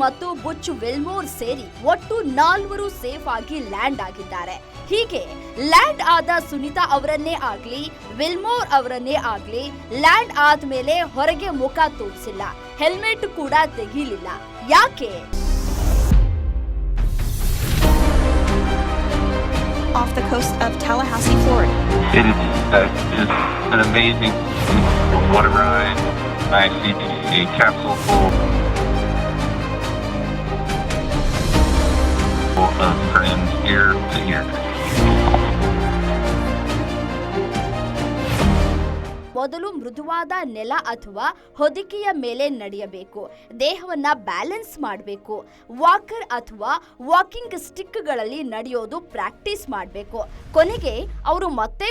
ಮತ್ತು Butch Wilmore ಸೇರಿ ಒಟ್ಟು 4 ಸೇಫ್ ಆಗಿ ಲ್ಯಾಂಡ್ ಆಗಿದ್ದಾರೆ. ಹೀಗೆ ಲ್ಯಾಂಡ್ ಆದ ಸುನಿತಾ ಅವರನ್ನೇ ಆಗ್ಲಿ ವಿಲ್ಮೋರ್ ಅವರನ್ನೇ ಆಗ್ಲಿ ಲ್ಯಾಂಡ್ ಆದ್ಮೇಲೆ ಹೊರಗೆ ಮುಖ ತೋರಿಸಿಲ್ಲ, ಹೆಲ್ಮೆಟ್ ಕೂಡ ತೆಗೀಲಿಲ್ಲ. ಯಾಕೆ? Off the coast of Tallahassee, Florida. It is an amazing water ride. I see a capsule full of friends ear to ear. ಮೊದಲು ಮೃದುವಾದ ನೆಲ ಅಥವಾ ಹೊದಿಕೆಯ ಮೇಲೆ ನಡೆಯಬೇಕು. ದೇಹವನ್ನ ಬ್ಯಾಲೆನ್ಸ್ ಮಾಡಬೇಕು. ವಾಕರ್ ಅಥವಾ ವಾಕಿಂಗ್ ಸ್ಟಿಕ್ಗಳಲ್ಲಿ ನಡೆಯೋದು ಪ್ರಾಕ್ಟೀಸ್ ಮಾಡಬೇಕು. ಕೊನೆಗೆ ಅವರು ಮತ್ತೆ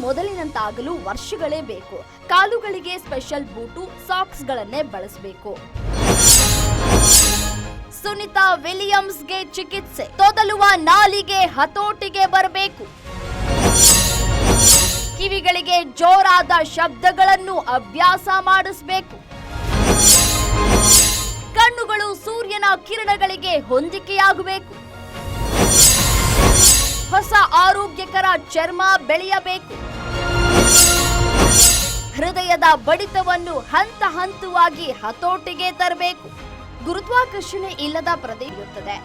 ಮೊದಲಿನಂತಾಗಲು ವರ್ಷಗಳೇ ಬೇಕು. ಕಾಲುಗಳಿಗೆ ಸ್ಪೆಷಲ್ ಬೂಟು, ಸಾಕ್ಸ್ಗಳನ್ನೇ ಬಳಸಬೇಕು. ಸುನಿತಾ ವಿಲಿಯಮ್ಸ್ಗೆ ಚಿಕಿತ್ಸೆ. ತೊದಲುವ ನಾಲಿಗೆ ಹತೋಟಿಗೆ ಬರಬೇಕು. ಕಿವಿಗಳಿಗೆ ಜೋರಾದ ಶಬ್ದಗಳನ್ನು ಅಭ್ಯಾಸ ಮಾಡಿಸಬೇಕು. ಕಣ್ಣುಗಳು ಸೂರ್ಯನ ಕಿರಣಗಳಿಗೆ ಹೊಂದಿಕೆಯಾಗಬೇಕು. ಹೊಸ ಆರೋಗ್ಯಕರ ಚರ್ಮ ಬೆಳೆಯಬೇಕು. ಹೃದಯದ ಬಡಿತವನ್ನು ಹಂತ ಹಂತವಾಗಿ ಹತೋಟಿಗೆ ತರಬೇಕು. ಗುರುತ್ವಾಕರ್ಷಣೆ ಇಲ್ಲದ ಪ್ರದೇಶ ಇರುತ್ತದೆ.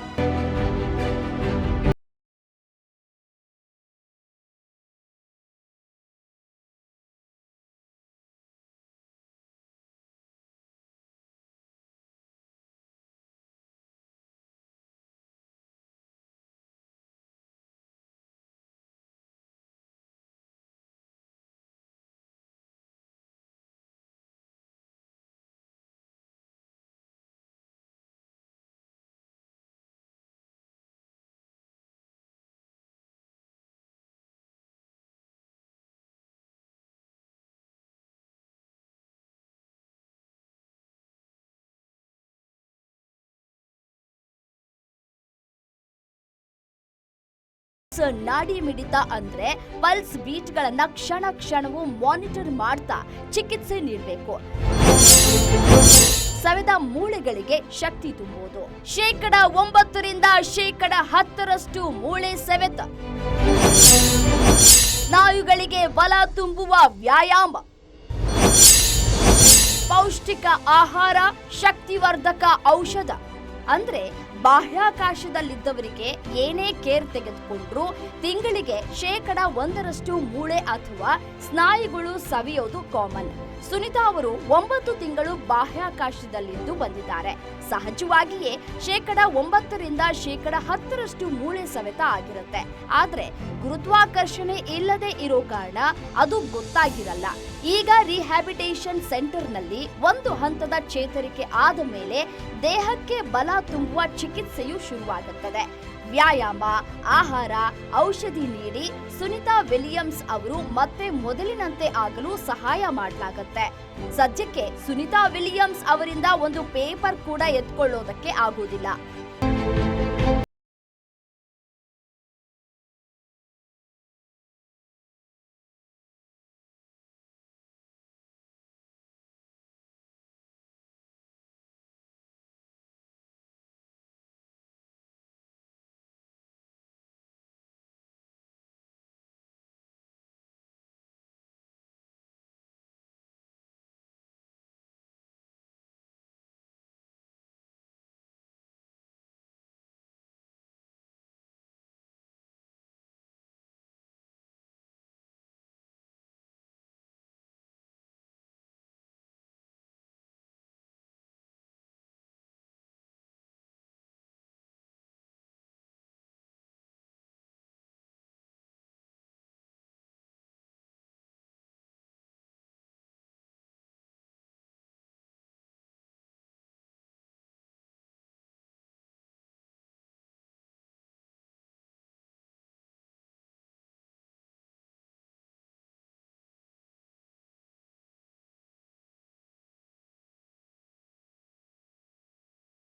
ನಾಡಿ ಮಿಡಿತ ಅಂದ್ರೆ ಪಲ್ಸ್ ಬೀಟ್ ಗಳನ್ನ ಕ್ಷಣ ಕ್ಷಣವೂ ಮಾನಿಟರ್ ಮಾಡ್ತಾ ಚಿಕಿತ್ಸೆ ನೀಡಬೇಕು. ಸವೆದ ಮೂಳೆಗಳಿಗೆ ಶಕ್ತಿ ತುಂಬುವುದು. 9% 10% ಮೂಳೆ ಸವೆತ. ಸ್ನಾಯುಗಳಿಗೆ ಬಲ ತುಂಬುವ ವ್ಯಾಯಾಮ. ಪೌಷ್ಟಿಕ ಆಹಾರ, ಶಕ್ತಿವರ್ಧಕ ಔಷಧ. ಅಂದ್ರೆ ಬಾಹ್ಯಾಕಾಶದಲ್ಲಿದ್ದವರಿಗೆ ಏನೇ ಕೇರ್ ತೆಗೆದುಕೊಂಡ್ರೂ ತಿಂಗಳಿಗೆ 1% ಮೂಳೆ ಅಥವಾ ಸ್ನಾಯುಗಳು ಸವಿಯೋದು ಕಾಮನ್. ಸುನಿತಾ ಅವರು 9 ತಿಂಗಳು ಬಾಹ್ಯಾಕಾಶದಲ್ಲಿದ್ದು ಬಂದಿದ್ದಾರೆ. ಸಹಜವಾಗಿಯೇ 9% 10% ಮೂಳೆ ಸವೆತ ಆಗಿರುತ್ತೆ. ಆದ್ರೆ ಗುರುತ್ವಾಕರ್ಷಣೆ ಇಲ್ಲದೆ ಇರೋ ಕಾರಣ ಅದು ಗೊತ್ತಾಗಿರಲ್ಲ. ಈಗ ರಿಹ್ಯಾಬಿಟೇಷನ್ ಸೆಂಟರ್ನಲ್ಲಿ ಒಂದು ಹಂತದ ಚೇತರಿಕೆ ಆದ ಮೇಲೆ ದೇಹಕ್ಕೆ ಬಲ ತುಂಬುವ ಚಿಕಿತ್ಸೆಯು ಶುರುವಾಗುತ್ತದೆ. ವ್ಯಾಯಾಮ, ಆಹಾರ, ಔಷಧಿ ನೀಡಿ ಸುನಿತಾ ವಿಲಿಯಮ್ಸ್ ಅವರು ಮತ್ತೆ ಮೊದಲಿನಂತೆ ಆಗಲು ಸಹಾಯ ಮಾಡಲಾಗುತ್ತೆ. ಸದ್ಯಕ್ಕೆ ಸುನಿತಾ ವಿಲಿಯಮ್ಸ್ ಅವರಿಂದ ಒಂದು ಪೇಪರ್ ಕೂಡ ಎತ್ಕೊಳ್ಳೋದಕ್ಕೆ ಆಗೋದಿಲ್ಲ.